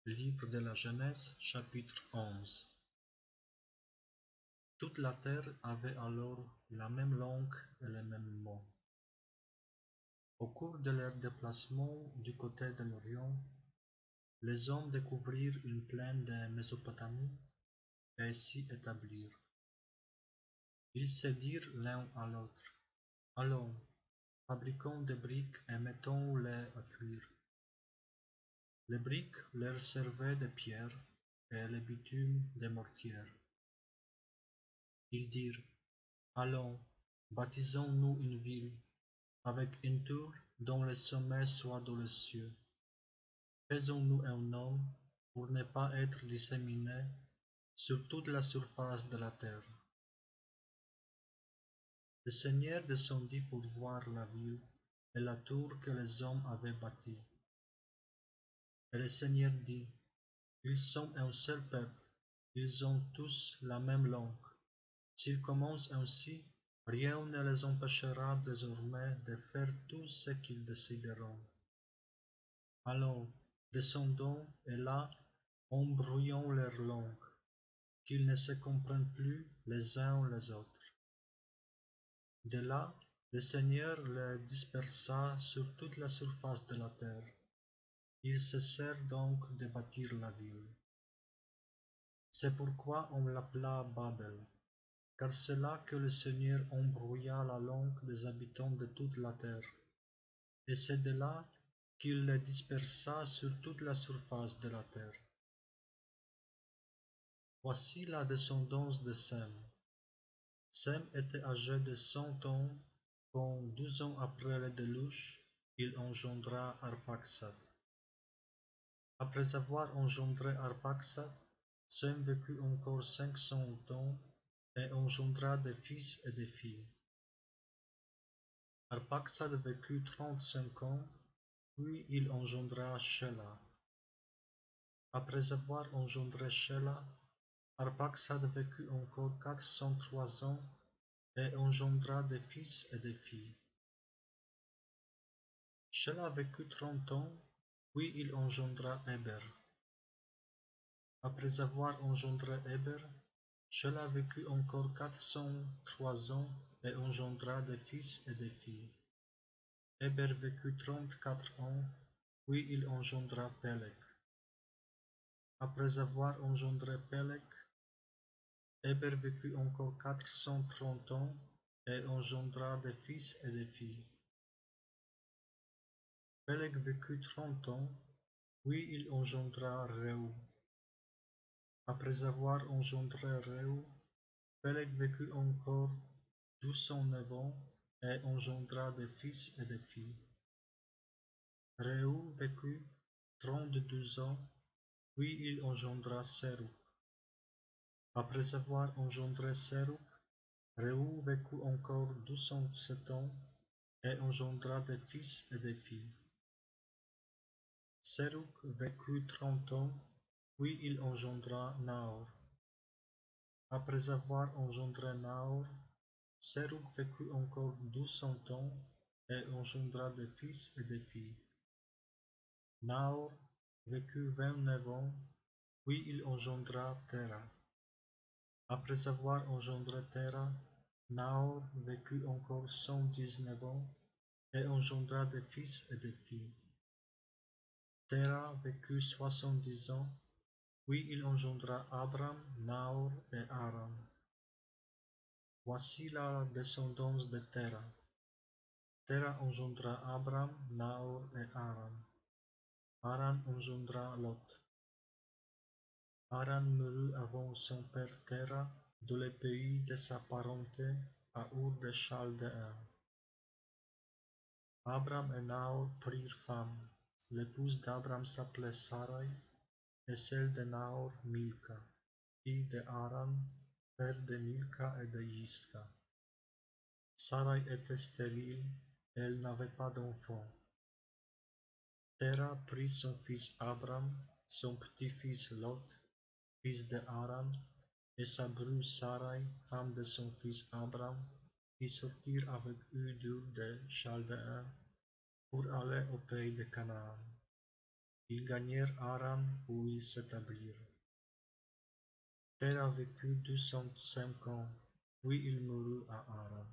Livre de la Genèse, chapitre 11. Toute la terre avait alors la même langue et les mêmes mots. Au cours de leur déplacement du côté de l'Orient, les hommes découvrirent une plaine de Mésopotamie et s'y établirent. Ils se dirent l'un à l'autre: Allons, fabriquons des briques et mettons-les à cuire. Les briques leur servaient de pierres et le bitume de mortière. Ils dirent: Allons, bâtissons-nous une ville, avec une tour dont le sommet soit dans les cieux. Faisons-nous un nom pour ne pas être disséminés sur toute la surface de la terre. Le Seigneur descendit pour voir la ville et la tour que les hommes avaient bâtie. Et le Seigneur dit: Ils sont un seul peuple, ils ont tous la même langue. S'ils commencent ainsi, rien ne les empêchera désormais de faire tout ce qu'ils décideront. Allons, descendons, et là, embrouillons leur langue, qu'ils ne se comprennent plus les uns les autres. De là, le Seigneur les dispersa sur toute la surface de la terre. Ils cessèrent donc de bâtir la ville. C'est pourquoi on l'appela Babel, car c'est là que le Seigneur embrouilla la langue des habitants de toute la terre, et c'est de là qu'il les dispersa sur toute la surface de la terre. Voici la descendance de Sem. Sem était âgé de 100 ans quand, 12 ans après le déluge, il engendra Arphaxad. Après avoir engendré Arphaxad, Sem vécut encore 500 ans et engendra des fils et des filles. Arphaxad vécut 35 ans, puis il engendra Shéla. Après avoir engendré Shéla, Arphaxad vécut encore 403 ans et engendra des fils et des filles. Shéla vécut 30 ans, puis il engendra Héber. Après avoir engendré Héber, Shéla vécut encore 403 ans et engendra des fils et des filles. Héber vécut 34 ans, puis il engendra Péleg. Après avoir engendré Péleg, Héber vécut encore 430 ans et engendra des fils et des filles. Péleg vécut 30 ans, puis il engendra Réou. Après avoir engendré Réou, Péleg vécut encore 209 ans et engendra des fils et des filles. Réou vécut 32 ans, puis il engendra Sérug. Après avoir engendré Sérug, Réou vécut encore 207 ans et engendra des fils et des filles. Sérug vécut 30 ans, puis il engendra Nahor. Après avoir engendré Nahor, Sérug vécut encore 200 ans et engendra des fils et des filles. Nahor vécut 29 ans, puis il engendra Téra. Après avoir engendré Téra, Nahor vécut encore 119 ans et engendra des fils et des filles. Téra vécut 70 ans, puis il engendra Abram, Nahor et Haran. Voici la descendance de Téra. Téra engendra Abram, Nahor et Haran. Haran engendra Lot. Haran mourut avant son père Téra, dans le pays de sa parenté, à Ur de Chaldéens. Abram et Nahor prirent femme. L'épouse d'Abram s'appelait Sarai, et celle de Nahor Milca, fille de Haran, père de Milca et de Yisca. Sarai était stérile, et elle n'avait pas d'enfant. Téra prit son fils Abram, son petit-fils Lot, fils de Haran, et sa bru Sarai, femme de son fils Abram, qui sortirent avec eux d'Ur de Chaldéens pour aller au pays de Canaan. Ils gagnèrent Aram où ils s'établirent. Ter a vécu 205 ans, puis il mourut à Aram.